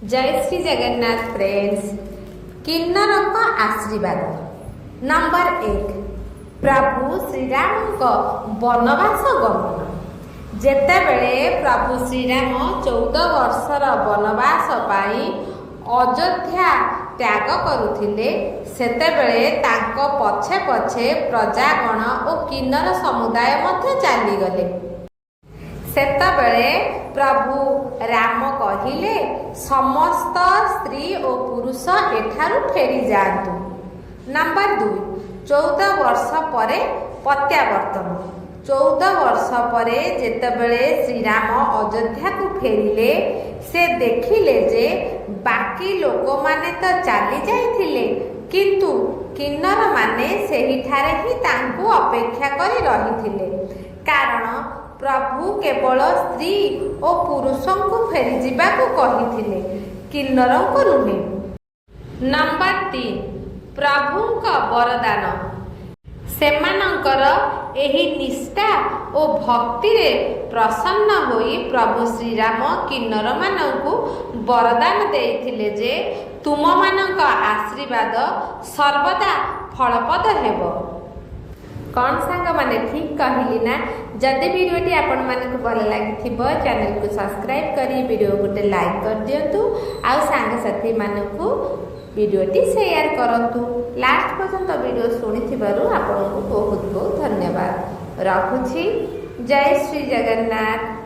जय श्री जगन्नाथ फ्रेंड्स। किन्नर का आशीर्वाद नंबर 1 प्रभु श्रीराम को वनवास गमन। जेतेबेले प्रभु श्रीराम 14 वर्षर वनवास पाई अयोध्या त्याग करुथिले सेतेबेले तांको पछे पछे प्रजागण और किन्नर समुदाय मध्य चलीगले। सेतेबेले प्रभु राम कहिले समस्त स्त्री और पुरुष एठारु फेरी जातु। नंबर 2 14 वर्ष परे प्रत्यावर्तन। 14 वर्ष परे जेतेबेले श्रीराम अयोध्या को फेरिले से देखिले जे बाकी लोक माने तो चली जाइथिले किंतु किन्नर माने सेहिठारे ही तांकु अपेक्षा करी रहिथिले। कारण प्रभु केवल स्त्री और पुरुषों को फेरी जीवाकू कहिथिले, किन्नरों को नुहे। नंबर 3 प्रभुंक वरदान। सेमानंकर एही निष्ठा और भक्ति रे प्रसन्न होई प्रभु श्रीराम किन्नर मानंकु वरदान देइथिले जे तुम मानंक आशीर्वाद सर्वदा फलप्रद हेबो। कौन सांग माने ठीक कहली ना। जदि वीडियोटी आपण मानक भल लगी चैनल को सब्सक्राइब करी वीडियो गोटे लाइक कर दियंतु आउ सांग साथी मानकु वीडियोटी शेयर करंतु। लास्ट पर्यंत वीडियो सुनिथिबारु आपनको बहुत बहुत धन्यवाद। रखुछि। जय श्री जगन्नाथ।